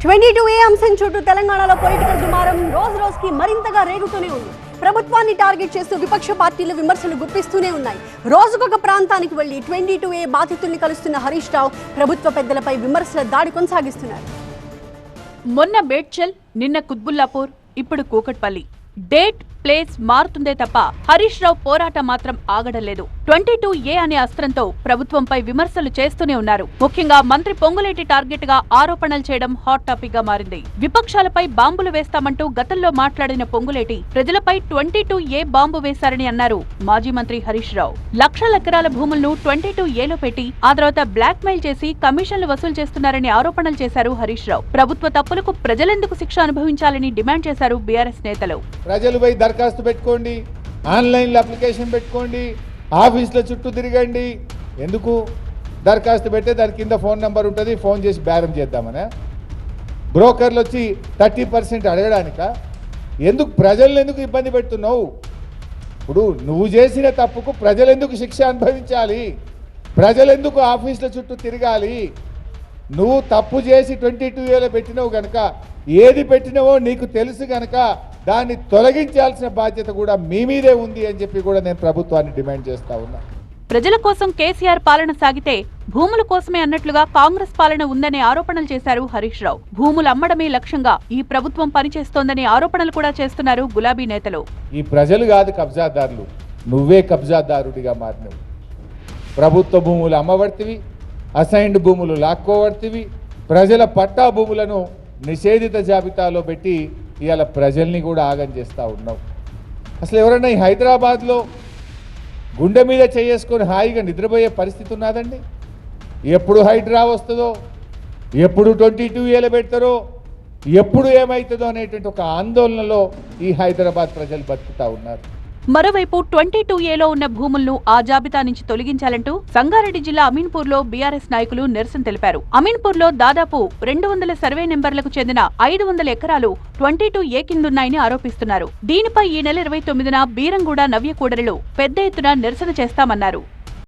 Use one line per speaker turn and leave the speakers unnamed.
22A అంశం చుట్టూ తెలంగాణలో పొలిటికల్ దుమారం రోజు రోజుకి మరింతగా రేగుతూనే ఉంది. ప్రభుత్వాన్ని టార్గెట్ చేస్తూ విపక్ష పార్టీలు విమర్శలు గుప్పిస్తూనే ఉన్నాయి. రోజుకొక ప్రాంతానికి వెళ్లి 22A బాధితుల్ని కలుస్తున్న హరీష్ రావు ప్రభుత్వ పెద్దలపై విమర్శల దాడి కొనసాగిస్తున్నారు.
మొన్న మేడ్చల్, నిన్న కుత్బుల్లాపూర్, ఇప్పుడు కూకట్పల్లి. డేట్, ప్లేస్ మారుతుందే తప్ప హరీష్ రావు పోరాటం మాత్రం ఆగడలేదు. 22A అనే అస్త్రంతో ప్రభుత్వంపై విమర్శలు చేస్తూనే ఉన్నారు. ముఖ్యంగా మంత్రి పొంగులేటి టార్గెట్ గా ఆరోపణలు చేయడం హాట్ టాపిక్ గా మారింది. విపక్షాలపై బాంబులు వేస్తామంటూ గతంలో మాట్లాడిన పొంగులేటి ప్రజలపై 22A బాంబు వేశారని అన్నారు మాజీ మంత్రి హరీష్ రావు. లక్షల ఎకరాల భూములను 22Aలో పెట్టి ఆ తర్వాత బ్లాక్ మెయిల్ చేసి కమిషన్లు వసూలు చేస్తున్నారని ఆరోపణలు చేశారు హరీష్ రావు. ప్రభుత్వ తప్పులకు ప్రజలెందుకు శిక్ష అనుభవించాలని డిమాండ్ చేశారు బీఆర్ఎస్ నేతలు.
ప్రజలుపై దరఖాస్తు పెట్టుకోండి, ఆన్లైన్లో అప్లికేషన్ పెట్టుకోండి, ఆఫీసుల చుట్టూ తిరగండి. ఎందుకు దరఖాస్తు పెడితే దాని కింద ఫోన్ నెంబర్ ఉంటుంది, ఫోన్ చేసి బేరం చేద్దామనే. బ్రోకర్లు వచ్చి 30% అడగడానిక? ఎందుకు ప్రజలను ఎందుకు ఇబ్బంది పెడుతున్నావు? ఇప్పుడు నువ్వు చేసిన తప్పుకు ప్రజలెందుకు శిక్ష అనుభవించాలి? ప్రజలెందుకు ఆఫీసుల చుట్టూ తిరగాలి? నువ్వు తప్పు చేసి 22Aలో పెట్టినావు గనక, ఏది పెట్టినవో నీకు తెలుసు గనక దాన్ని తొలగించాల్సిన బాధ్యత కూడా మీ మీదే ఉంది అని చెప్పి కూడా నేను ప్రభుత్వాన్ని డిమాండ్ చేస్తా ఉన్నా.
ప్రజల కోసం కేసీఆర్ పాలన సాగితే భూముల కోసమే అన్నట్లుగా కాంగ్రెస్ పాలన ఉందనే ఆరోపణలు చేశారు హరీష్ రావు. భూములు అమ్మడమే లక్ష్యంగా ఈ ప్రభుత్వం పనిచేస్తోందనే ఆరోపణలు కూడా చేస్తున్నారు గులాబీ నేతలు.
ఈ ప్రజలు కాదు కబ్జాదారులు, నువ్వే కబ్జాదారుడిగా మారినవు. ప్రభుత్వ భూములు అమ్మబడితివి, అసైన్డ్ భూములు లాక్కోబడితివి, ప్రజల పట్టా భూములను నిషేధిత జాబితాలో పెట్టి ఇవాళ ప్రజల్ని కూడా ఆగం చేస్తూ ఉన్నావు. అసలు ఎవరైనా ఈ హైదరాబాద్లో గుండె మీద చేసుకొని హాయిగా నిద్రపోయే పరిస్థితి ఉన్నదండి? ఎప్పుడు హైడ్రా వస్తుందో, ఎప్పుడు 22Aలో పెడతారో, ఎప్పుడు ఏమవుతుందో అనేటువంటి ఒక ఆందోళనలో ఈ హైదరాబాద్ ప్రజలు బతుకుతూ ఉన్నారు.
మరోవైపు 22Aలో ఉన్న భూములను ఆ జాబితా నుంచి తొలగించాలంటూ సంగారెడ్డి జిల్లా అమీన్పూర్లో బీఆర్ఎస్ నాయకులు నిరసన తెలిపారు. అమీన్పూర్లో దాదాపు 200 సర్వే నెంబర్లకు చెందిన 500 ఎకరాలు 22A కిందున్నాయని ఆరోపిస్తున్నారు. దీనిపై ఈ నెల 29న బీరంగూడ, నవ్యకూడలిలో పెద్ద ఎత్తున నిరసన చేస్తామన్నారు.